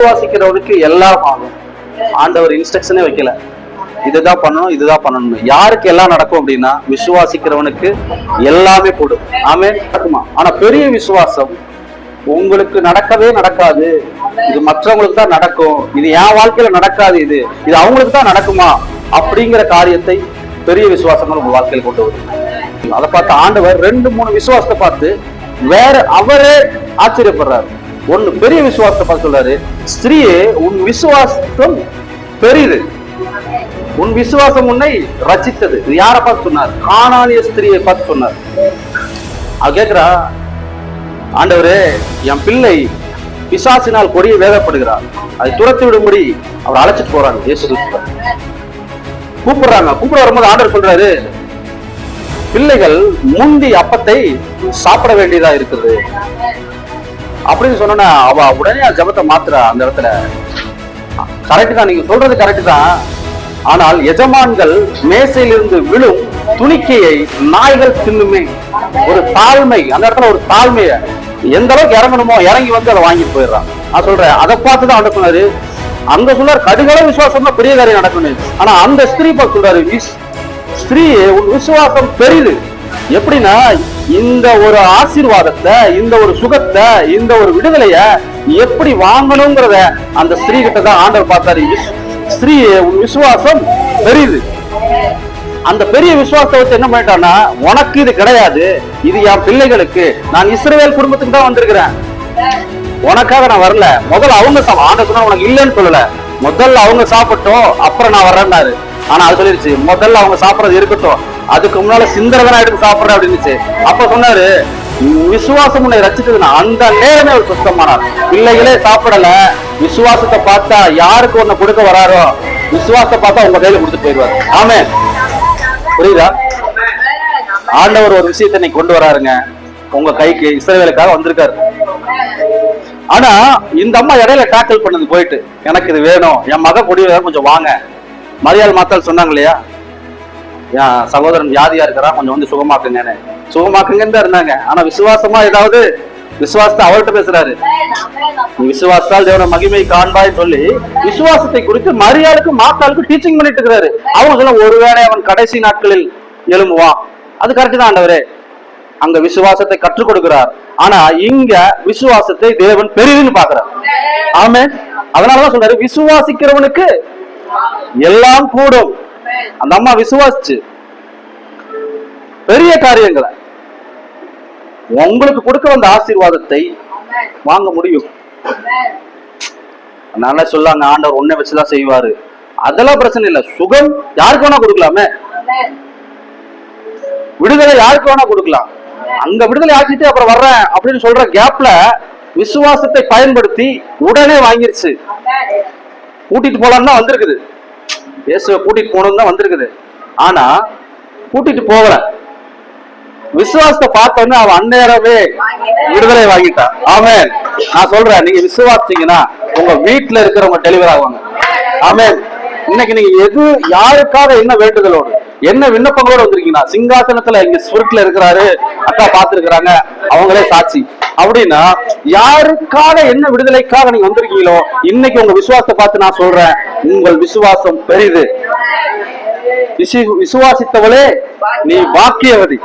விசுவாசிக்கிறவனுக்கு எல்லாம் ஆகும். ஆண்டவர் இன்ஸ்ட்ரக்ஷனே வைக்கல, இதுதான் பண்ணணும் இதுதான் பண்ணணும். யாருக்கு எல்லாம் நடக்கும் அப்படின்னா விசுவாசிக்கிறவனுக்கு எல்லாமே கூடும். ஆமே நடக்குமா? ஆனா பெரிய விசுவாசம் உங்களுக்கு நடக்கவே நடக்காது, இது மற்றவங்களுக்கு தான் நடக்கும், இது என் வாழ்க்கையில நடக்காது, இது இது அவங்களுக்கு தான் நடக்குமா அப்படிங்கிற காரியத்தை பெரிய விசுவாசங்கள் உங்க வாழ்க்கையில் கொண்டு வரும். அதை பார்த்து ஆண்டவர் 2-3 விசுவாசத்தை பார்த்து வேற அவரே ஆச்சரியப்படுறாரு. ஒண்ணு பெரிய விசுவாசத்தை பார்த்து சொல்றாரு, ஸ்திரீயே உன் விசுவாசம் பெரிது, உன் விசுவாசம் உன்னை ரட்சித்தது. இது யாரை பார்த்து சொன்னார்? கானானிய ஸ்திரியை பார்த்து சொன்னார். அவ கேட்கிறா, ஆண்டவரே என் பிள்ளை பிசாசினால் கொடிய வேதப்படுகிறார், அதை துரத்தி விடும்படி அவர் அழைச்சிட்டு போறாங்க. இயேசு கூப்பிடுறாங்க. கூப்பிட வரும்போது ஆண்டவர் சொல்றாரு, பிள்ளைகள் முந்தி அப்பத்தை சாப்பிட வேண்டியதா இருக்குது அப்படின்னு சொன்னா அவ உடனே ஜபத்தை மாத்துறா. அந்த இடத்துல கரெக்ட் தான், நீங்க சொல்றது கரெக்ட் தான். ஆனால் எஜமான்கள் மேசையிலிருந்து விழும் துணிக்கையை நாய்கள் தின்னுமே. ஒரு தாழ்மை, அந்த இடத்துல ஒரு தாழ்மைய எந்த அளவுக்கு இறங்கணுமோ இறங்கி வந்து அதை வாங்கிட்டு போயிடுறான். நான் சொல்றேன், அதை பார்த்துதான் ஆண்டவர் சொன்னாரு, அங்க சொன்னார் கடுகள விசுவாசம் தான் பெரிய காரியம் நடக்கணும். ஆனா அந்த ஸ்திரீ பார்த்து சொல்றாரு, ஸ்திரீ உன் விசுவாசம் பெரிது. எப்படின்னா இந்த ஒரு ஆசீர்வாதத்தை, இந்த ஒரு சுகத்தை, இந்த ஒரு விடுதலைய எப்படி வாங்கணுங்கிறத அந்த ஸ்திரீ கிட்ட தான் ஆண்டவர் பார்த்தாரு. ஸ்திரீ உன் விசுவாசம் பெரிது. அந்த பெரிய விசுவாசத்தை வச்சு என்ன பண்ணிட்டான்னா, உனக்கு இது கிடையாது, இது என் பிள்ளைகளுக்கு, நான் இஸ்ரவேல் குடும்பத்துக்கு தான் வந்திருக்கிறேன், உனக்காக நான் வரல. முதல்ல அவங்க ஆண்டவர் உனக்கு இல்லைன்னு சொல்லல, முதல்ல அவங்க சாப்பிட்டோம் அப்புறம் நான் வர்றேன்னாரு. ஆனா அது சொல்லிருச்சு, முதல்ல அவங்க சாப்பிடறது இருக்கட்டும், அதுக்கு முன்னால சிந்தரவனா எடுத்து சாப்பிடுறேன் அப்படின்னு. அப்ப சொன்னாரு, விசுவாசம் உன்னை ரச்சித்ததுன்னா அந்த நேரமே ஒரு சுத்தமானார். பிள்ளைகளே சாப்பிடல, விசுவாசத்தை பார்த்தா யாருக்கு ஒண்ணு கொடுக்க வராரோ விசுவாசத்தை பார்த்தா உங்க கையில கொடுத்து போயிடுவாரு. ஆமே, புரியுதா? ஆண்டவர் ஒரு விஷயத்தை இன்னைக்கு கொண்டு வராருங்க உங்க கைக்கு, இஸ்ரவேலுக்காக வந்திருக்காரு. ஆனா இந்த அம்மா இடையில டாக்கிள் பண்ணது போயிட்டு, எனக்கு இது வேணும், என் மக கொடி கொஞ்சம் வாங்க. மரியாள் மாத்தாள் சொன்னாங்க இல்லையா, என் சகோதரன் வியாதியா இருக்கிறா, கொஞ்சம் வந்து சுகமாக்குங்கன்னு. சுகமாக்குங்கன்னு தான் இருந்தாங்க. ஆனா விசுவாசமா ஏதாவது விசுவாசத்தை அவர்கிட்ட பேசுறாரு, நீ விசுவாசத்தால் தேவன மகிமை காண்பாய் சொல்லி விசுவாசத்தை குறித்து மரியாளுக்கு மாத்தாளுக்கு டீச்சிங் பண்ணிட்டு இருக்கிறாரு. அவங்க சொல்ல, ஒருவேளை அவன் கடைசி நாட்களில் எழும்புவான். அது கரெக்ட் தான் ஆண்டவரே, அங்க விசுவாசத்தை கற்றுக் கொடுக்கிறார். ஆனா இங்க விசுவாசத்தை தேவன் பெரிதுன்னு பாக்குறார். ஆமே, அதனாலதான் சொல்றாரு, விசுவாசிக்கிறவனுக்கு எல்லாம் கூடும். அந்த அம்மா விசுவாசிச்சு பெரிய காரியங்களை, உங்களுக்கு கொடுக்க வந்த ஆசீர்வாதத்தை வாங்க முடியும். அதனால சொல்லாங்க, ஆண்டவர் ஒன்னை வச்சுதான் செய்வாரு, அதெல்லாம் பிரச்சனை இல்லை. சுகம் யாருக்கு வேணா கொடுக்கலாமே, விடுதலை யாருக்கு வேணா கொடுக்கலாம். அங்க விடுதலை ஆக்கிட்டு அப்புறம் வர்றேன் அப்படின்னு சொல்ற கேப்ல விசுவாசத்தை பயன்படுத்தி உடனே வாங்கிருச்சு. கூட்டிட்டு போலான்னு தான் வந்திருக்குது, இயேசுவை கூட்டிட்டு போகணும் தான் வந்திருக்குது. ஆனா கூட்டிட்டு போகல, விசுவாசத்தை பார்த்தோன்னு அவன் அந்நேரமே விடுதலை வாங்கிட்டான். ஆமென். நான் சொல்றேன், நீங்க விசுவாசிச்சீங்கன்னா உங்க வீட்டுல இருக்கிறவங்க டெலிவரி ஆவாங்க. ஆமென். இன்னைக்கு நீங்க எது யாருக்காக என்ன வேண்டுதலோடு என்ன விண்ணப்பங்களோட வந்திருக்கீங்கன்னா, சிங்காசனத்துல இங்க ஸ்பிரிட்ல இருக்கிறாரு, அக்கா பார்த்திருக்கிறாங்க, அவங்களே சாட்சி அப்படின்னா, யாருக்காக என்ன விடுதலைக்காக நீங்க வந்திருக்கீங்களோ இன்னைக்கு உங்க விசுவாசத்தை பார்த்து நான் சொல்றேன், உங்கள் விசுவாசம் பெரிது. விசுவாசித்தவளே நீ பாக்கியவதி.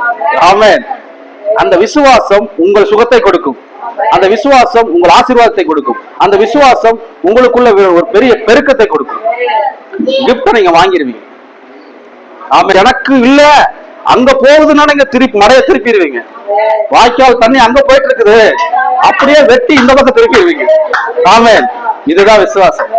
ஆமென். அந்த விசுவாசம் உங்கள் சுகத்தை கொடுக்கும், அந்த விசுவாசம் உங்கள் ஆசீர்வாதத்தை கொடுக்கும், அந்த விசுவாசம் உங்களுக்குள்ள ஒரு பெரிய பெருக்கத்தை கொடுக்கும். கிஃப்ட் நீங்க வாங்கிடுவீங்க. ஆமா, எனக்கு இல்ல அங்க போகுதுன்னா நீங்க திருப்பி மழைய திருப்பிடுவீங்க. வாய்க்கால் தண்ணி அங்க போயிட்டு இருக்குது, அப்படியே வெட்டி இந்த பக்கம் திருப்பிடுவீங்க. ஆமென். இதுதான் விசுவாசம்.